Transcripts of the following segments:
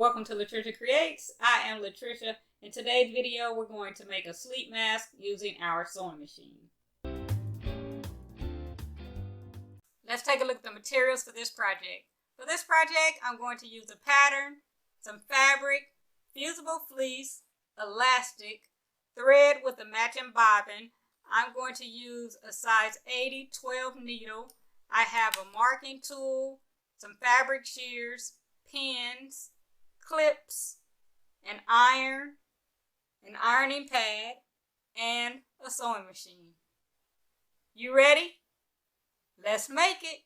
Welcome to LaTricia Creates. I am LaTricia. In today's video, we're going to make a sleep mask using our sewing machine. Let's take a look at the materials for this project. For this project, I'm going to use a pattern, some fabric, fusible fleece, elastic, thread with a matching bobbin. I'm going to use a size 80-12 needle. I have a marking tool, some fabric shears, pins, clips, an iron, an ironing pad, and a sewing machine. You ready? Let's make it.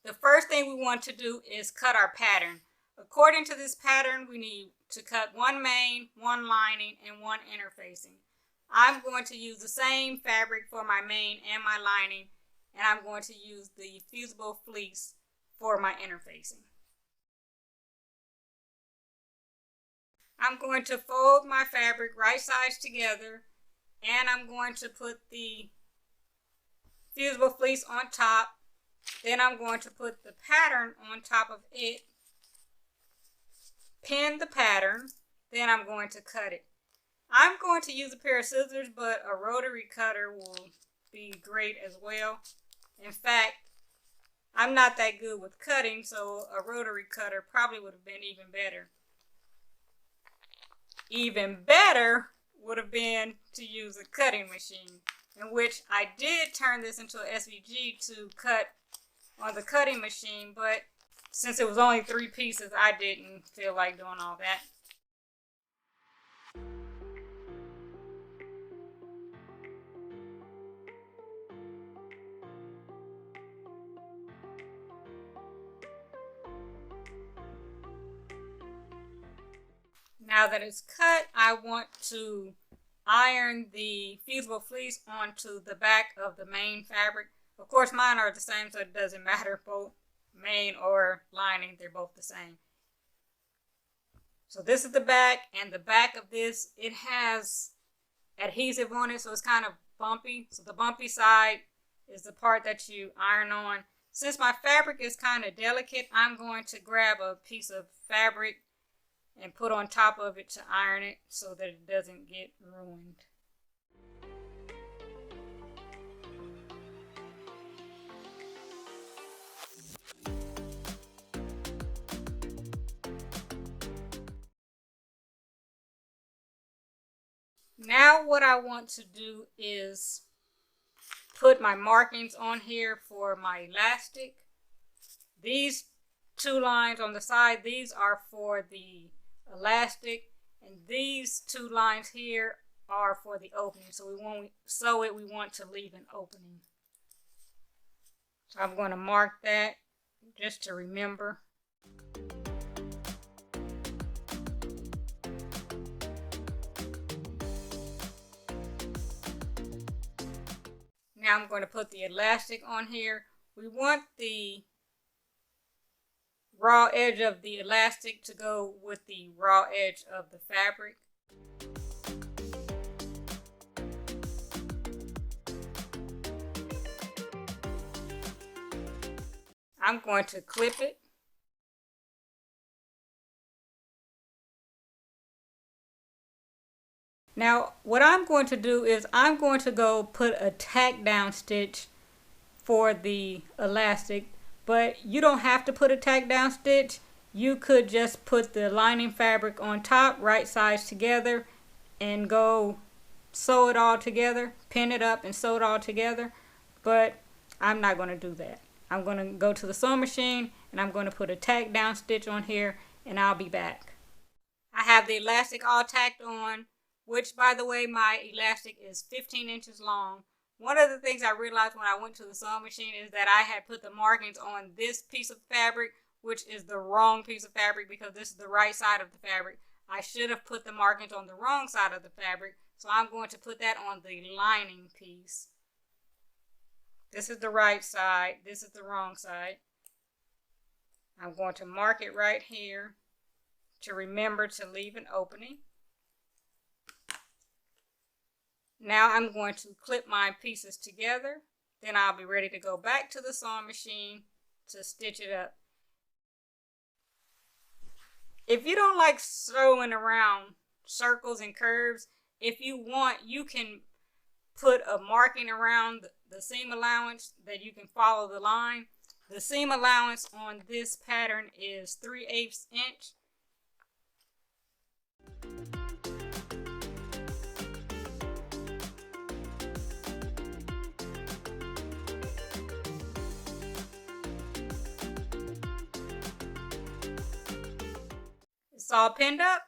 The first thing we want to do is cut our pattern. According to this pattern, we need to cut one main, one lining, and one interfacing. I'm going to use the same fabric for my main and my lining, and I'm going to use the fusible fleece for my interfacing. I'm going to fold my fabric right sides together, and I'm going to put the fusible fleece on top. Then I'm going to put the pattern on top of it, pin the pattern, then I'm going to cut it. I'm going to use a pair of scissors, but a rotary cutter will be great as well. In fact, I'm not that good with cutting, so a rotary cutter probably would have been even better. Even better would have been to use a cutting machine, in which I did turn this into an SVG to cut on the cutting machine, but since it was only 3 pieces, I didn't feel like doing all that. Now that it's cut, I want to iron the fusible fleece onto the back of the main fabric. Of course, mine are the same, so it doesn't matter, both main or lining, they're both the same. So this is the back, and the back of this, it has adhesive on it, so it's kind of bumpy. So the bumpy side is the part that you iron on. Since my fabric is kind of delicate, I'm going to grab a piece of fabric and put on top of it to iron it so that it doesn't get ruined. Now what I want to do is put my markings on here for my elastic. These 2 lines on the side, these are for the elastic, and these 2 lines here are for the opening. So when we sew it, we want to leave an opening. So I'm going to mark that just to remember. Now I'm going to put the elastic on here. We want the raw edge of the elastic to go with the raw edge of the fabric. I'm going to clip it. Now what I'm going to do is I'm going to go put a tack down stitch for the elastic, but you don't have to put a tack down stitch. You could just put the lining fabric on top, right sides together, and go sew it all together, pin it up and sew it all together. But I'm not going to do that. I'm going to go to the sewing machine and I'm going to put a tack down stitch on here, and I'll be back. I have the elastic all tacked on, which, by the way, my elastic is 15 inches long. One of the things I realized when I went to the sewing machine is that I had put the markings on this piece of fabric, which is the wrong piece of fabric because this is the right side of the fabric. I should have put the markings on the wrong side of the fabric, so I'm going to put that on the lining piece. This is the right side, this is the wrong side. I'm going to mark it right here to remember to leave an opening. Now I'm going to clip my pieces together, then I'll be ready to go back to the sewing machine to stitch it up. If you don't like throwing around circles and curves, if you want, you can put a marking around the seam allowance that you can follow the line. The seam allowance on this pattern is 3/8 inch. It's all pinned up.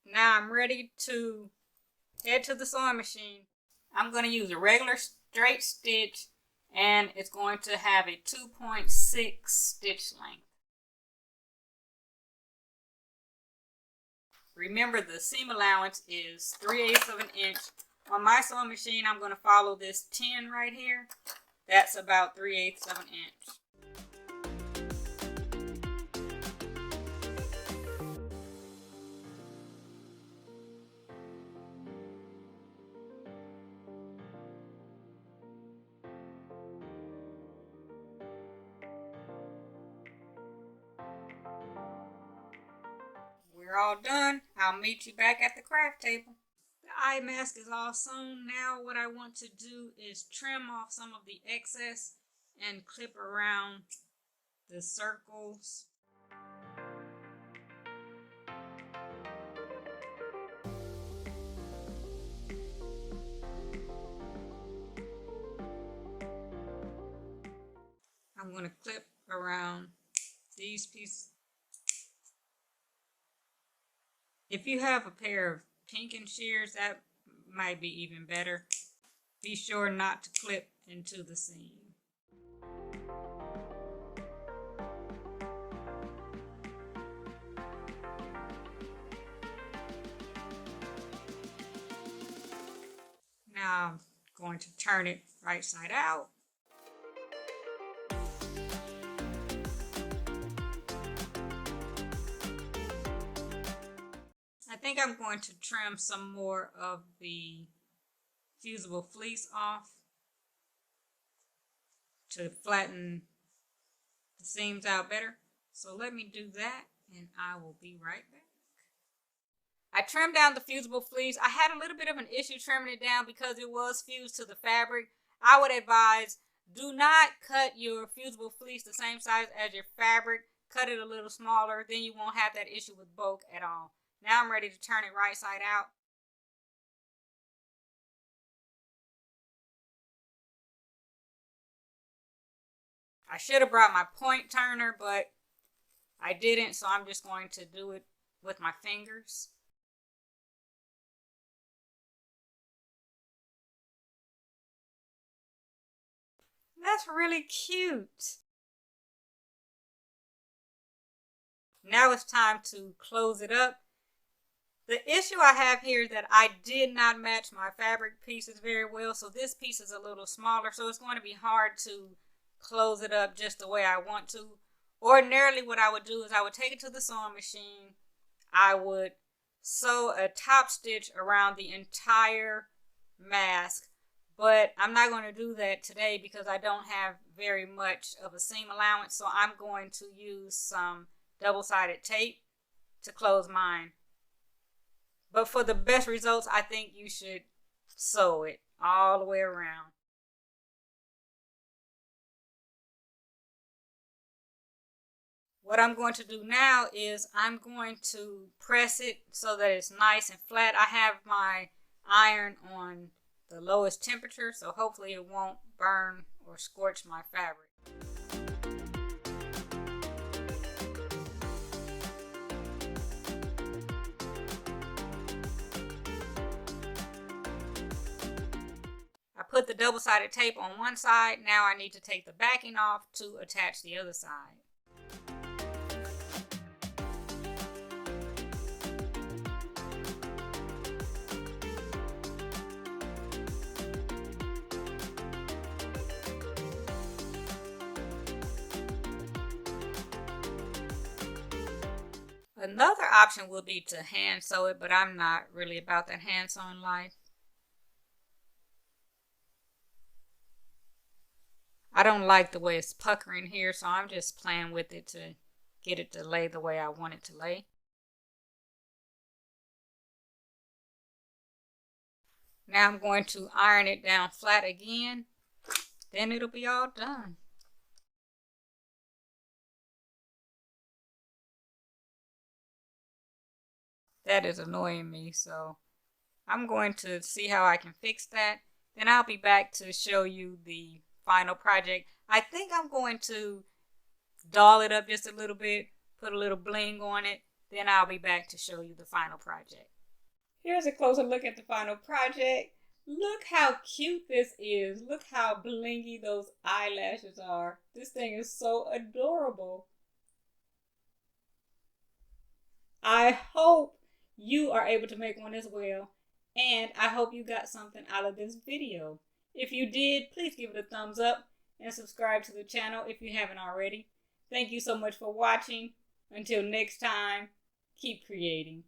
Now I'm ready to head to the sewing machine. I'm going to use a regular straight stitch, and it's going to have a 2.6 stitch length. Remember, the seam allowance is 3/8 of an inch. On my sewing machine, I'm going to follow this 10 right here. That's about 3/8 of an inch. We're all done. I'll meet you back at the craft table. The eye mask is all sewn. Now what I want to do is trim off some of the excess and clip around the circles. I'm going to clip around these pieces. If you have a pair of pinking shears, that might be even better. Be sure not to clip into the seam. Now I'm going to turn it right side out. I think I'm going to trim some more of the fusible fleece off to flatten the seams out better. So let me do that and I will be right back. I trimmed down the fusible fleece. I had a little bit of an issue trimming it down because it was fused to the fabric. I would advise, do not cut your fusible fleece the same size as your fabric. Cut it a little smaller, then you won't have that issue with bulk at all. Now I'm ready to turn it right side out. I should have brought my point turner, but I didn't, so I'm just going to do it with my fingers. That's really cute. Now it's time to close it up. The issue I have here is that I did not match my fabric pieces very well, so this piece is a little smaller, so it's going to be hard to close it up just the way I want to. Ordinarily, what I would do is I would take it to the sewing machine. I would sew a top stitch around the entire mask, but I'm not going to do that today because I don't have very much of a seam allowance, so I'm going to use some double-sided tape to close mine. But for the best results, I think you should sew it all the way around. What I'm going to do now is I'm going to press it so that it's nice and flat. I have my iron on the lowest temperature, so hopefully it won't burn or scorch my fabric. I put the double-sided tape on one side. Now I need to take the backing off to attach the other side. Another option would be to hand sew it, but I'm not really about that hand sewing life. I don't like the way it's puckering here, so I'm just playing with it to get it to lay the way I want it to lay. Now I'm going to iron it down flat again. Then it'll be all done. That is annoying me, so I'm going to see how I can fix that. Then I'll be back to show you the final project. I think I'm going to doll it up just a little bit, put a little bling on it. Then I'll be back to show you the final project. Here's a closer look at the final project. Look how cute this is. Look how blingy those eyelashes are. This thing is so adorable. I hope you are able to make one as well. And I hope you got something out of this video. If you did, please give it a thumbs up and subscribe to the channel if you haven't already. Thank you so much for watching. Until next time, keep creating.